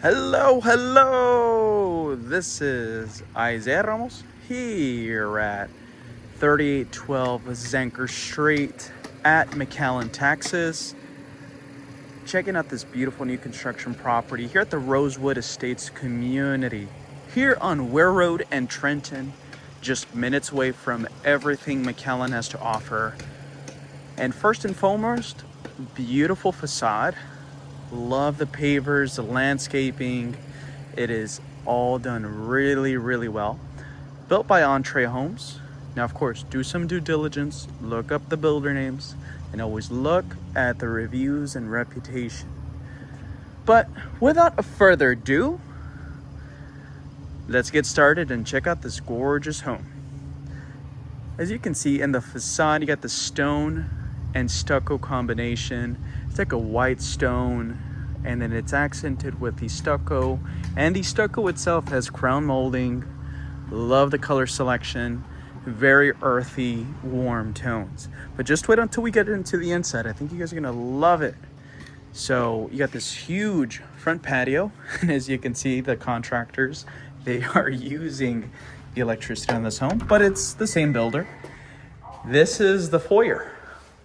Hello. This is Isaiah Ramos here at 3812 Zenker Street at Mcallen, Texas. Checking out this beautiful new construction property here at the Rosewood Estates community here on Ware Road and Trenton, just minutes away from everything Mcallen has to offer. And first and foremost, beautiful facade. Love the pavers, the landscaping. It is all done really, really well. Built by Entree Homes. Now, of course, do some due diligence, look up the builder names, and always look at the reviews and reputation. But without further ado, let's get started and check out this gorgeous home. As you can see in the facade, you got the stone and stucco combination. It's like a white stone, and then it's accented with the stucco, and the stucco itself has crown molding. Love the color selection, very earthy, warm tones. But just wait until we get into the inside. I think you guys are gonna love it. So you got this huge front patio, and as you can see, the contractors, they are using the electricity on this home, but it's the same builder. This is the foyer.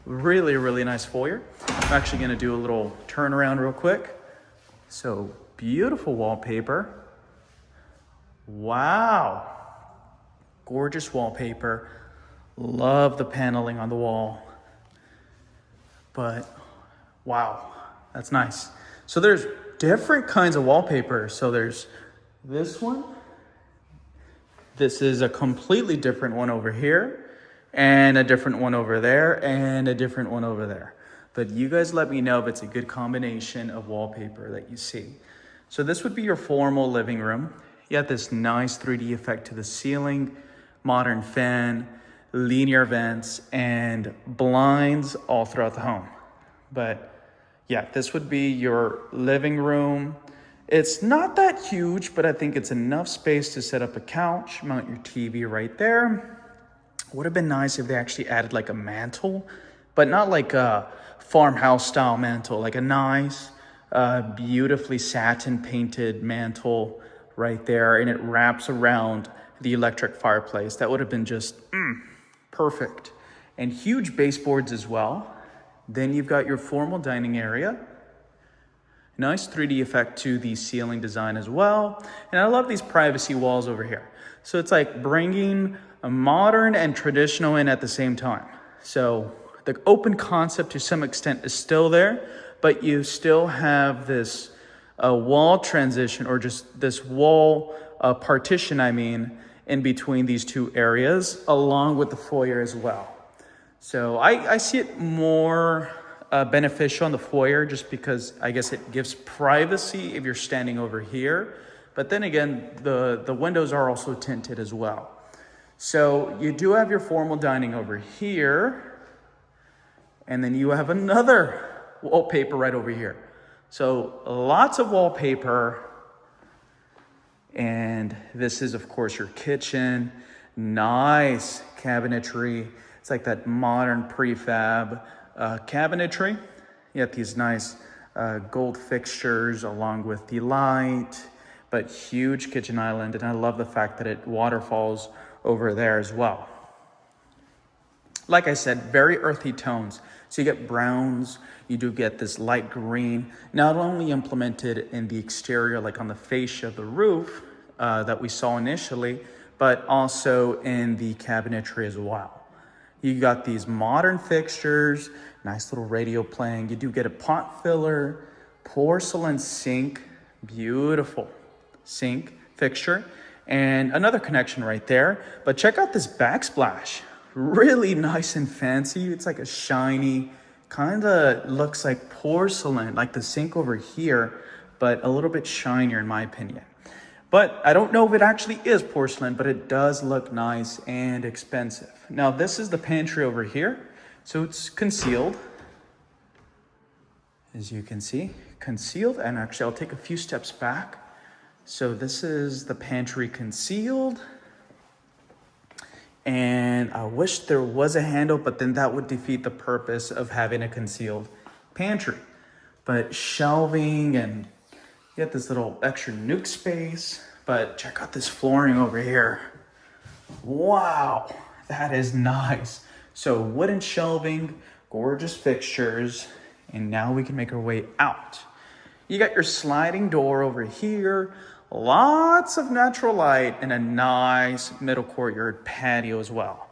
Really, really nice foyer. I'm actually gonna do a little turnaround real quick. So beautiful wallpaper. Wow. Gorgeous wallpaper. Love the paneling on the wall. But wow, that's nice. So there's different kinds of wallpaper. So there's this one. This is a completely different one over here, and a different one over there, and a different one over there. But you guys let me know if it's a good combination of wallpaper that you see. So this would be your formal living room. You got this nice 3D effect to the ceiling, modern fan, linear vents, and blinds all throughout the home. But yeah, this would be your living room. It's not that huge, but I think it's enough space to set up a couch, mount your TV right there. Would have been nice if they actually added like a mantle, but not like a farmhouse style mantle, like a nice, beautifully satin painted mantle right there, and it wraps around the electric fireplace. That would have been just perfect. And huge baseboards as well. Then you've got your formal dining area. Nice 3D effect to the ceiling design as well. And I love these privacy walls over here. So it's like bringing a modern and traditional in at the same time. So the open concept to some extent is still there, but you still have this wall transition, or just this wall partition, in between these two areas, along with the foyer as well. So I see it more beneficial in the foyer, just because I guess it gives privacy if you're standing over here. But then again, the windows are also tinted as well. So you do have your formal dining over here, and then you have another wallpaper right over here. So lots of wallpaper. And this is, of course, your kitchen. Nice cabinetry. It's like that modern prefab cabinetry. You have these nice gold fixtures along with the light, but huge kitchen island. And I love the fact that it waterfalls over there as well. Like I said, very earthy tones. So you get browns, you do get this light green, not only implemented in the exterior, like on the fascia of the roof that we saw initially, but also in the cabinetry as well. You got these modern fixtures, nice little radio playing. You do get a pot filler, porcelain sink, beautiful sink fixture, and another connection right there. But check out this backsplash. Really nice and fancy. It's like a shiny, kind of looks like porcelain, like the sink over here, but a little bit shinier in my opinion. But I don't know if it actually is porcelain, but it does look nice and expensive. Now this is the pantry over here. So it's concealed, as you can see, concealed. And actually I'll take a few steps back. So this is the pantry concealed. And I wish there was a handle, but then that would defeat the purpose of having a concealed pantry. But shelving and You got this little extra nuke space, but check out this flooring over here. Wow, that is nice. So wooden shelving, gorgeous fixtures, and now we can make our way out. You got your sliding door over here, lots of natural light, and a nice middle courtyard patio as well.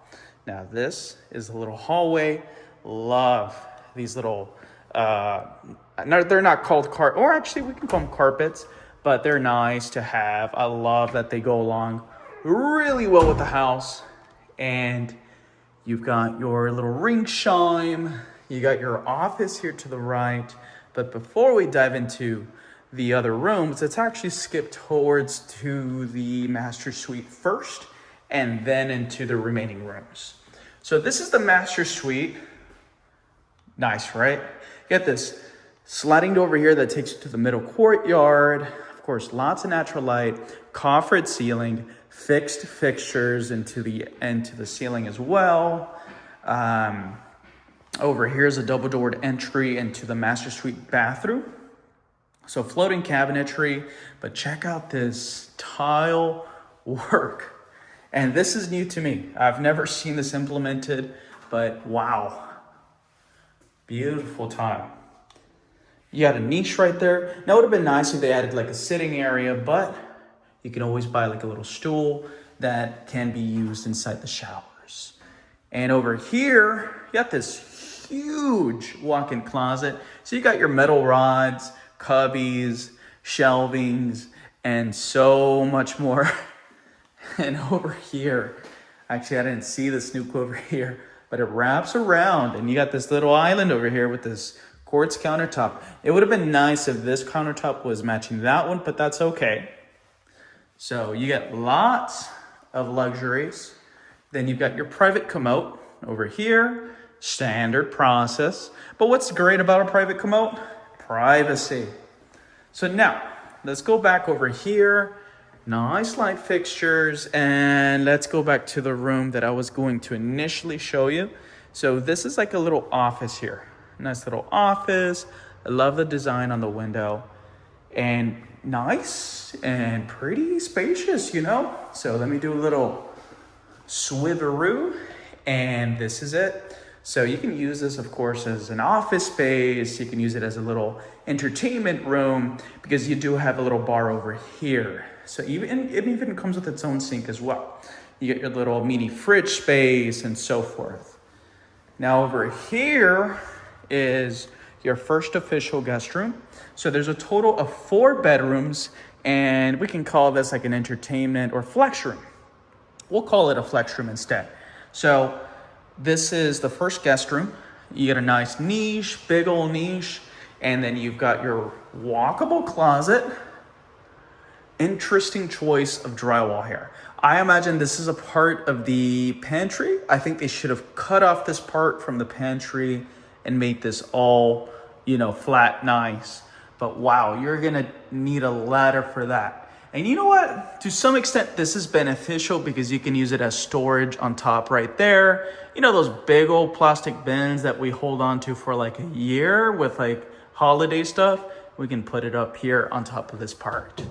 Now this is a little hallway. Love these little, they're not called or actually we can call them carpets, but they're nice to have. I love that they go along really well with the house. And you've got your little ring chime. You got your office here to the right. But before we dive into the other rooms, let's actually skip towards to the master suite first and then into the remaining rooms. So this is the master suite. Nice, right? Get this sliding door over here that takes you to the middle courtyard. Of course, lots of natural light, coffered ceiling, fixed fixtures into the ceiling as well. Over here is a double-doored entry into the master suite bathroom. So floating cabinetry, but check out this tile work. And this is new to me. I've never seen this implemented, but wow. Beautiful tile. You got a niche right there. Now it would have been nice if they added like a sitting area, but you can always buy like a little stool that can be used inside the showers. And over here, you got this huge walk-in closet. So you got your metal rods, cubbies, shelvings, and so much more. And over here, actually I didn't see the snook over here, but it wraps around and you got this little island over here with this quartz countertop. It would have been nice if this countertop was matching that one, but that's okay. So you get lots of luxuries. Then you've got your private commode over here, standard process. But what's great about a private commode? Privacy. So now let's go back over here. Nice light fixtures, and let's go back to the room that I was going to initially show you. So this is like a little office here. Nice little office. I love the design on the window. And nice and pretty spacious, you know? So let me do a little swiveroo, and this is it. So you can use this, of course, as an office space. You can use it as a little entertainment room because you do have a little bar over here. So it even comes with its own sink as well. You get your little mini fridge space and so forth. Now over here is your first official guest room. So there's a total of 4 bedrooms, and we can call this like an entertainment or flex room. We'll call it a flex room instead. So this is the first guest room. You get a nice niche, big old niche, and then you've got your walkable closet. Interesting choice of drywall here. I imagine this is a part of the pantry. I think they should have cut off this part from the pantry and made this all, flat, nice. But wow, you're gonna need a ladder for that. And you know what? To some extent, this is beneficial because you can use it as storage on top right there. You know, those big old plastic bins that we hold on to for like a year with like holiday stuff? We can put it up here on top of this part.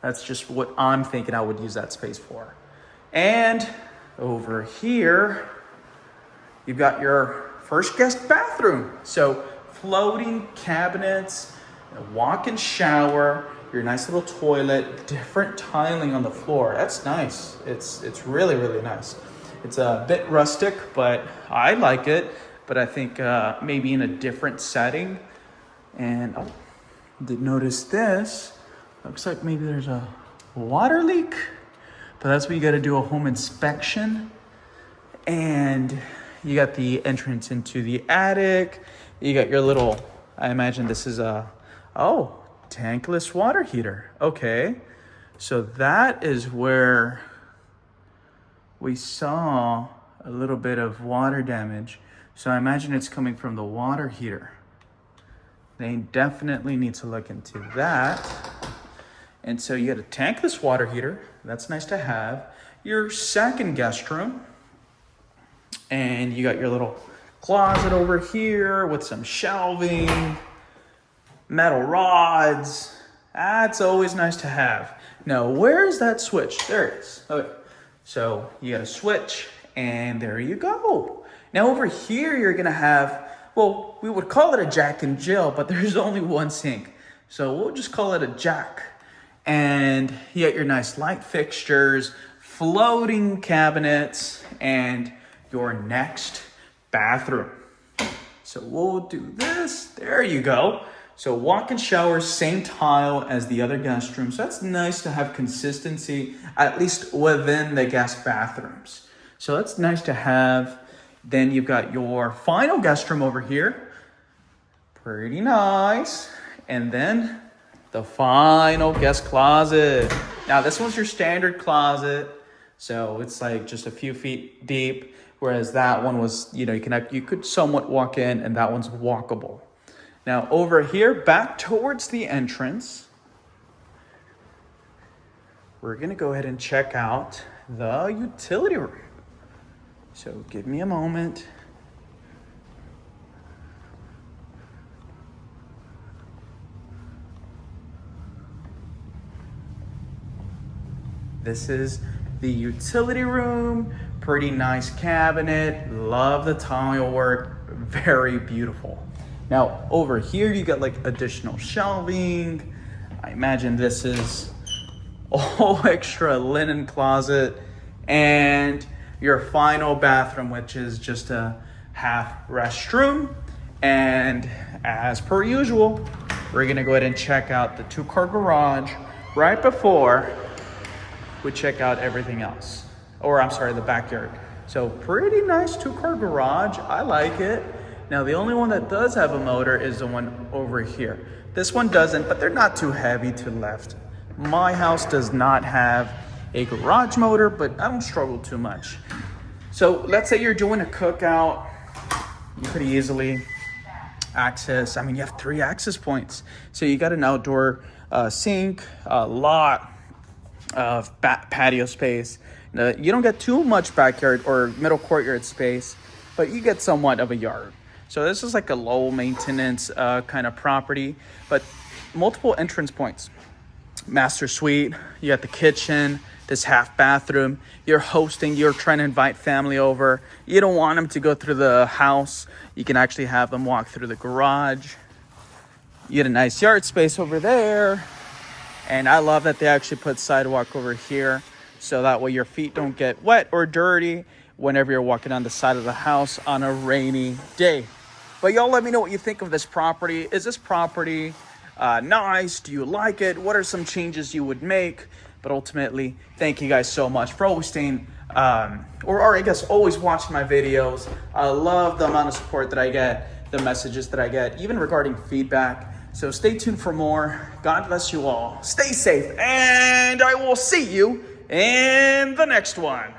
That's just what I'm thinking I would use that space for. And over here, you've got your first guest bathroom. So floating cabinets, a walk-in shower, your nice little toilet, different tiling on the floor. That's nice. It's really, really nice. It's a bit rustic, but I like it. But I think maybe in a different setting. And did notice this. Looks like maybe there's a water leak, but that's what you got to do a home inspection. And you got the entrance into the attic. You got your little, I imagine this is tankless water heater. Okay. So that is where we saw a little bit of water damage. So I imagine it's coming from the water heater. They definitely need to look into that. And so you got a tankless water heater. That's nice to have. Your second guest room. And you got your little closet over here with some shelving, metal rods. That's always nice to have. Now, where is that switch? There it is. Okay. So you got a switch, and there you go. Now over here, you're gonna have, well, we would call it a jack and Jill, but there's only one sink. So we'll just call it a jack. And you got your nice light fixtures, floating cabinets, and your next bathroom. So we'll do this. There you go. So walk-in shower, same tile as the other guest room. So that's nice to have consistency, at least within the guest bathrooms. So that's nice to have. Then you've got your final guest room over here. Pretty nice. And then the final guest closet. Now this one's your standard closet. So it's like just a few feet deep. Whereas that one was, you could somewhat walk in, and that one's walkable. Now over here, back towards the entrance, we're gonna go ahead and check out the utility room. So give me a moment. This is the utility room. Pretty nice cabinet. Love the tile work. Very beautiful. Now over here, you got like additional shelving. I imagine this is all extra linen closet, and your final bathroom, which is just a half restroom. And as per usual, we're gonna go ahead and check out the 2-car garage right before we check out everything else. Or I'm sorry, the backyard. So pretty nice 2-car garage. I like it. Now the only one that does have a motor is the one over here. This one doesn't, but they're not too heavy to lift. My house does not have a garage motor, but I don't struggle too much. So let's say you're doing a cookout, you could easily access, you have 3 access points. So you got an outdoor sink, a lot of patio space. You don't get too much backyard or middle courtyard space, but you get somewhat of a yard. So this is like a low maintenance kind of property, but multiple entrance points. Master suite, you got the kitchen, this half bathroom. You're hosting, you're trying to invite family over. You don't want them to go through the house. You can actually have them walk through the garage. You get a nice yard space over there. And I love that they actually put sidewalk over here, so that way your feet don't get wet or dirty whenever you're walking on the side of the house on a rainy day. But y'all let me know what you think of this property. Is this property nice? Do you like it? What are some changes you would make? But ultimately, thank you guys so much for always staying, or I guess always watching my videos. I love the amount of support that I get, the messages that I get, even regarding feedback. So stay tuned for more. God bless you all. Stay safe, and I will see you in the next one.